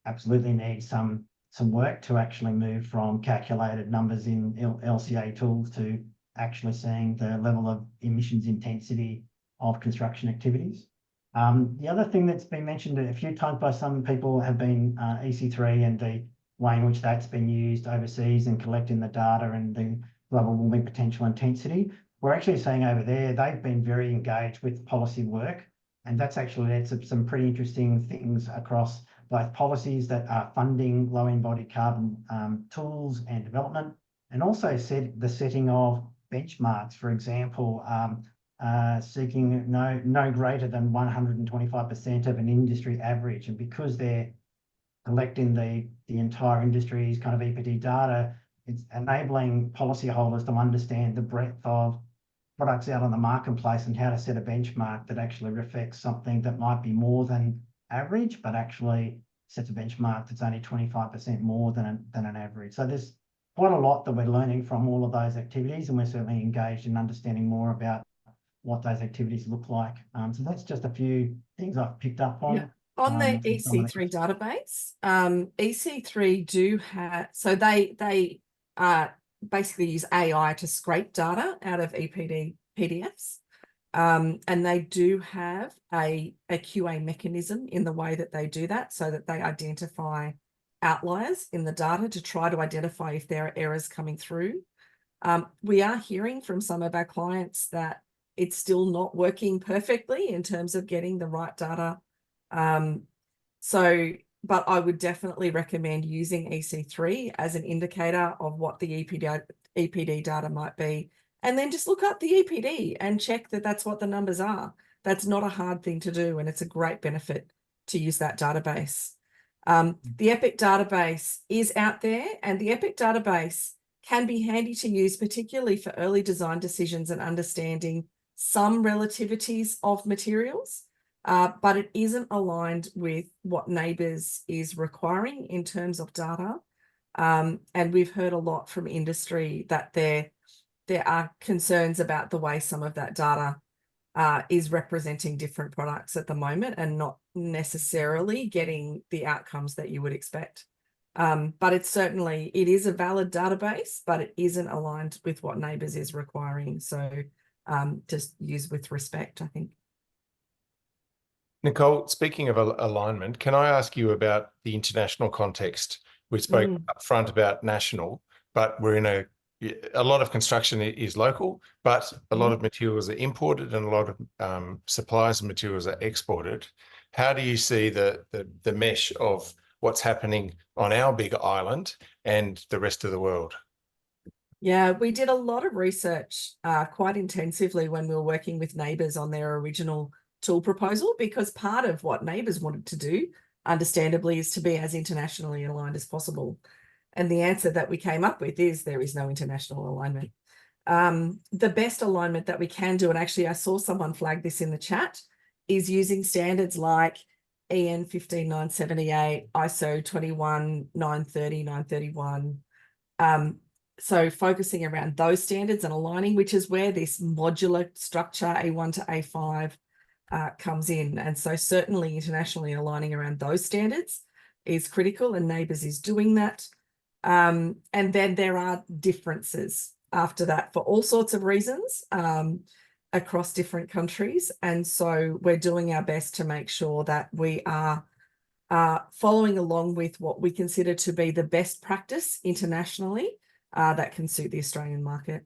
absolutely needs some work to actually move from calculated numbers in LCA tools to actually seeing the level of emissions intensity of construction activities. The other thing that's been mentioned a few times by some people have been EC3 and the way in which that's been used overseas and collecting the data and the global warming potential intensity. We're actually seeing over there, they've been very engaged with policy work, and that's actually led to some pretty interesting things across both policies that are funding low embodied carbon tools and development, and also the setting of benchmarks. For example, seeking no greater than 125% of an industry average, and because they're collecting the entire industry's kind of EPD data, it's enabling policyholders to understand the breadth of products out on the marketplace and how to set a benchmark that actually reflects something that might be more than average, but actually sets a benchmark that's only 25% more than an average. So there's quite a lot that we're learning from all of those activities, and we're certainly engaged in understanding more about what those activities look like. So that's just a few things I've picked up on. Yeah. On the EC3 database, EC3 do have, so they basically use AI to scrape data out of EPD PDFs. And they do have a QA mechanism in the way that they do that, so that they identify outliers in the data to try to identify if there are errors coming through. We are hearing from some of our clients that it's still not working perfectly in terms of getting the right data. But I would definitely recommend using EC3 as an indicator of what the EPD data might be. And then just look up the EPD and check that that's what the numbers are. That's not a hard thing to do, and it's a great benefit to use that database. The EPIC database is out there, and the EPIC database can be handy to use, particularly for early design decisions and understanding some relativities of materials, but it isn't aligned with what NABERS is requiring in terms of data. And we've heard a lot from industry that there are concerns about the way some of that data is representing different products at the moment and not necessarily getting the outcomes that you would expect. But it is a valid database, but it isn't aligned with what NABERS is requiring. So just use with respect, I think. Nicole, speaking of alignment, can I ask you about the international context? We spoke up front about national, but we're in a lot of construction is local, but a lot of materials are imported and a lot of supplies and materials are exported. How do you see the mesh of what's happening on our big island and the rest of the world? Yeah, we did a lot of research quite intensively when we were working with NABERS on their original tool proposal, because part of what NABERS wanted to do, understandably, is to be as internationally aligned as possible. And the answer that we came up with is there is no international alignment. The best alignment that we can do, and actually I saw someone flag this in the chat, is using standards like EN 15978, ISO 21930, 931. So focusing around those standards and aligning, which is where this modular structure A1 to A5 comes in. And so certainly internationally aligning around those standards is critical, and NABERS is doing that. And then there are differences after that for all sorts of reasons across different countries. And so we're doing our best to make sure that we are following along with what we consider to be the best practice internationally that can suit the Australian market.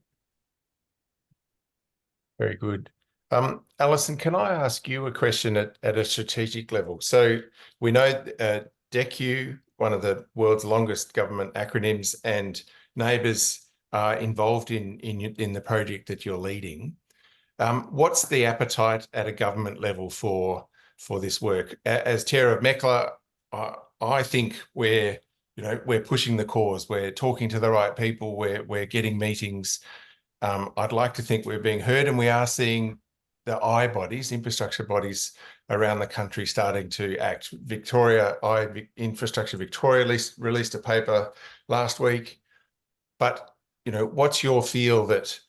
Very good. Alison, can I ask you a question at a strategic level? So we know DECU, one of the world's longest government acronyms, and NABERS are involved in the project that you're leading. What's the appetite at a government level for this work? As chair of MECLA, I think we're pushing the cause. We're talking to the right people. We're getting meetings. I'd like to think we're being heard, and we are seeing the bodies, infrastructure bodies around the country starting to act. Infrastructure Victoria released a paper last week. But what's your feel that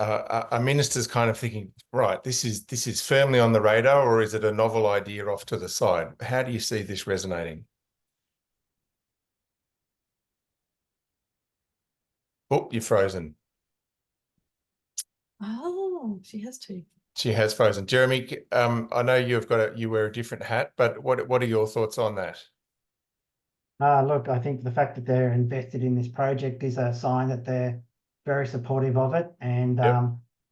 are ministers kind of thinking, right, this is firmly on the radar, or is it a novel idea off to the side? How do you see this resonating? Oh, you're frozen. Oh, she has to. She has frozen. Jeremy, I know you wear a different hat, but what are your thoughts on that? Look, I think the fact that they're invested in this project is a sign that they're very supportive of it, and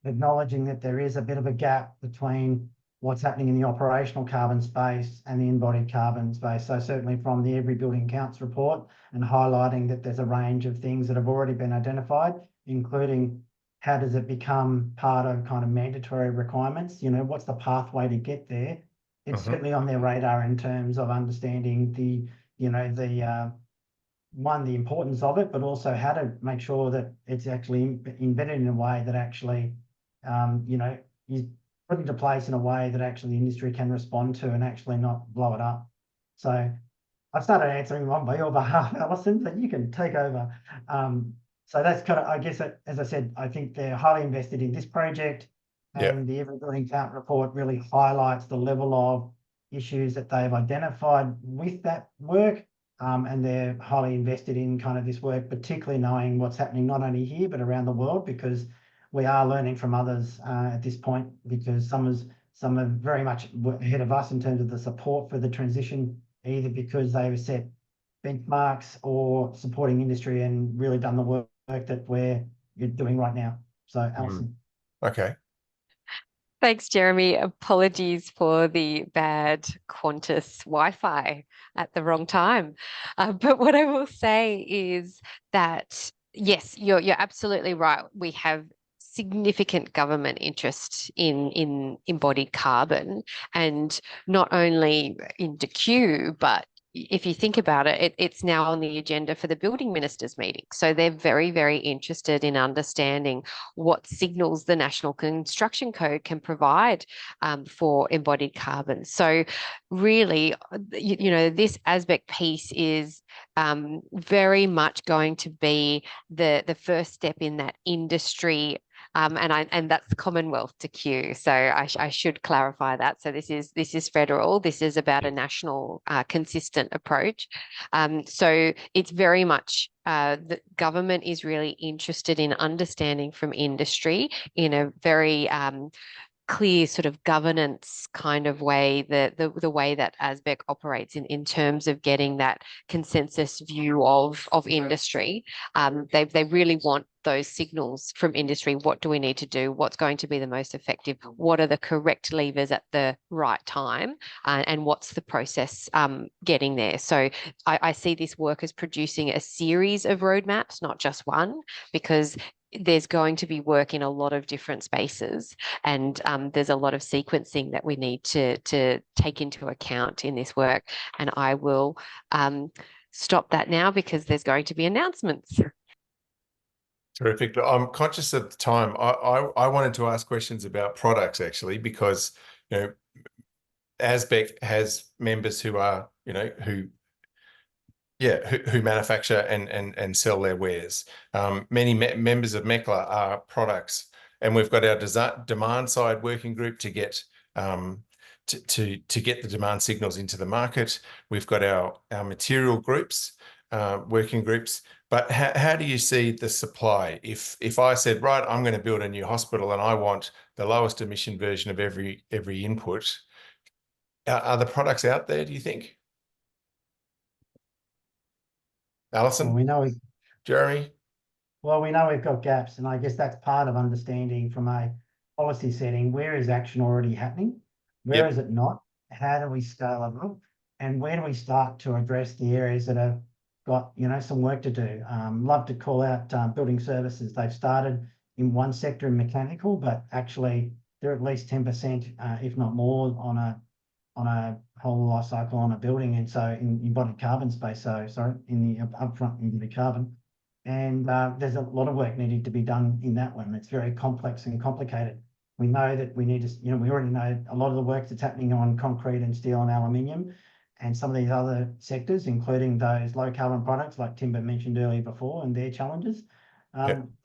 acknowledging that there is a bit of a gap between what's happening in the operational carbon space and the embodied carbon space. So certainly from the Every Building Counts report, and highlighting that there's a range of things that have already been identified, including how does it become part of kind of mandatory requirements? What's the pathway to get there? It's certainly on their radar in terms of understanding the importance of it, but also how to make sure that it's actually embedded in a way that actually, is put into place in a way that actually the industry can respond to and actually not blow it up. So I've started answering one by your behalf, Alison, so you can take over. So that's kind of, I guess, as I said, I think they're highly invested in this project, and the Every Building Count report really highlights the level of issues that they've identified with that work, and they're highly invested in kind of this work, particularly knowing what's happening not only here but around the world, because we are learning from others at this point, because some are very much ahead of us in terms of the support for the transition, either because they've set benchmarks or supporting industry and really done the work that you're doing right now. So, Alison. Okay. Thanks, Jeremy. Apologies for the bad Qantas Wi-Fi at the wrong time. But what I will say is that, yes, you're absolutely right. We have significant government interest in embodied carbon, and not only in DQ, but if you think about it, it's now on the agenda for the building ministers meeting. So they're very, very interested in understanding what signals the National Construction Code can provide for embodied carbon. So really, this ASBEC piece is very much going to be the first step in that industry. And that's Commonwealth to Q. So I should clarify that. So this is federal. This is about a national consistent approach. So it's very much the government is really interested in understanding from industry in a very clear sort of governance kind of way, the way that ASBEC operates in terms of getting that consensus view of industry. They really want those signals from industry. What do we need to do? What's going to be the most effective? What are the correct levers at the right time? And what's the process getting there? So I see this work as producing a series of roadmaps, not just one, because there's going to be work in a lot of different spaces, and there's a lot of sequencing that we need to take into account in this work. And I will stop that now because there's going to be announcements. Terrific. I'm conscious of the time. I wanted to ask questions about products actually, because ASBEC has members who are who manufacture and sell their wares. Many members of MECLA are products, and we've got our demand side working group to get to get the demand signals into the market. We've got our material groups, working groups. But how do you see the supply? If I said, right, I'm going to build a new hospital and I want the lowest emission version of every input, are the products out there, do you think? Alison? Well, we know Jeremy? Well, we know we've got gaps, and I guess that's part of understanding from a policy setting, where is action already happening? Where is it not? How do we scale it up? And where do we start to address the areas that have got, some work to do? Love to call out building services. They've started in one sector in mechanical, but actually they're at least 10%, if not more, on a whole life cycle on a building. And so in embodied carbon space, in the upfront embodied carbon. And there's a lot of work needed to be done in that one. It's very complex and complicated. We know that we need to, we already know a lot of the work that's happening on concrete and steel and aluminium and some of these other sectors, including those low carbon products like timber mentioned earlier before and their challenges.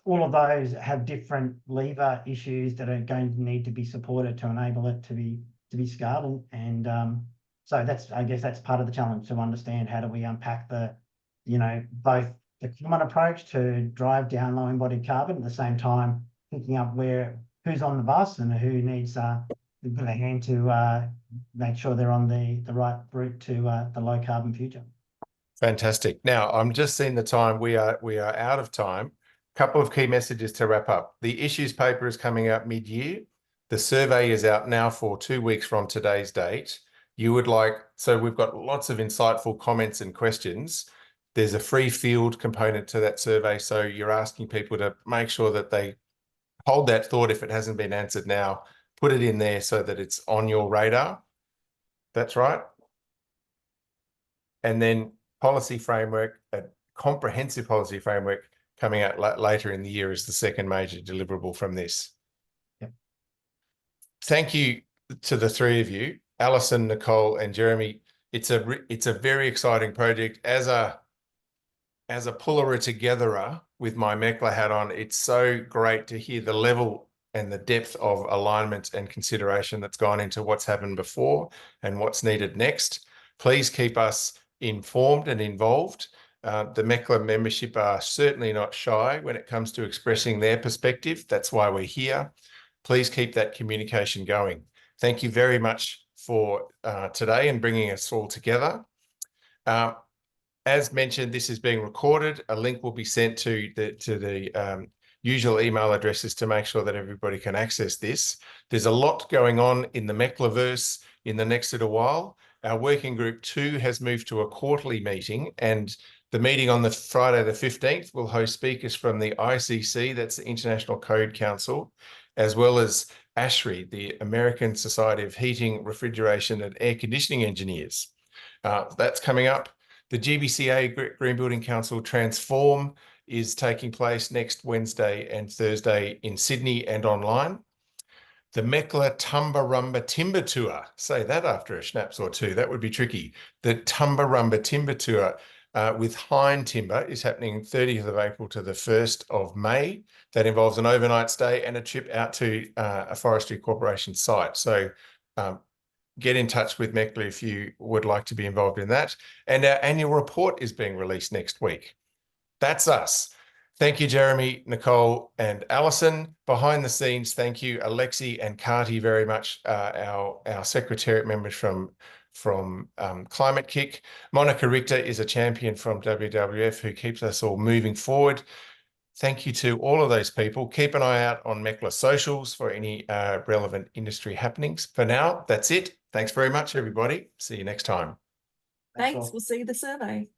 All of those have different lever issues that are going to need to be supported to enable it to be scaled. And so I guess that's part of the challenge, to understand how do we unpack both the common approach to drive down low embodied carbon, at the same time picking up who's on the bus and who needs to put a hand to make sure they're on the right route to the low carbon future. Fantastic. Now, I'm just seeing the time. We are out of time. Couple of key messages to wrap up. The issues paper is coming out mid-year. The survey is out now for 2 weeks from today's date. So we've got lots of insightful comments and questions. There's a free field component to that survey. So you're asking people to make sure that they hold that thought. If it hasn't been answered now, put it in there so that it's on your radar. That's right. And then policy framework, a comprehensive policy framework coming out later in the year is the second major deliverable from this. Yep. Thank you to the three of you, Alison, Nicole, and Jeremy. It's a very exciting project. As a puller togetherer with my MECLA hat on, it's so great to hear the level and the depth of alignment and consideration that's gone into what's happened before and what's needed next. Please keep us informed and involved. The MECLA membership are certainly not shy when it comes to expressing their perspective. That's why we're here. Please keep that communication going. Thank you very much for today and bringing us all together. As mentioned, this is being recorded. A link will be sent to the usual email addresses to make sure that everybody can access this. There's a lot going on in the MECLA-verse in the next little while. Our working group 2 has moved to a quarterly meeting, and the meeting on the Friday the 15th will host speakers from the ICC, that's the International Code Council, as well as ASHRI, the American Society of Heating, Refrigeration and Air Conditioning Engineers. That's coming up. The GBCA Green Building Council Transform is taking place next Wednesday and Thursday in Sydney and online. The MECLA Tumbarumba Timber Tour, say that after a schnapps or two, that would be tricky. The Tumbarumba Timber Tour with Hine Timber is happening 30th of April to the 1st of May. That involves an overnight stay and a trip out to a Forestry Corporation site. So get in touch with MECLA if you would like to be involved in that. And our annual report is being released next week. That's us. Thank you, Jeremy, Nicole, and Alison. Behind the scenes, thank you, Alexi and Carty, very much, our secretariat members from Climate Kick. Monica Richter is a champion from WWF who keeps us all moving forward. Thank you to all of those people. Keep an eye out on MECLA socials for any relevant industry happenings. For now, that's it. Thanks very much, everybody. See you next time. Thanks. We'll see you the survey.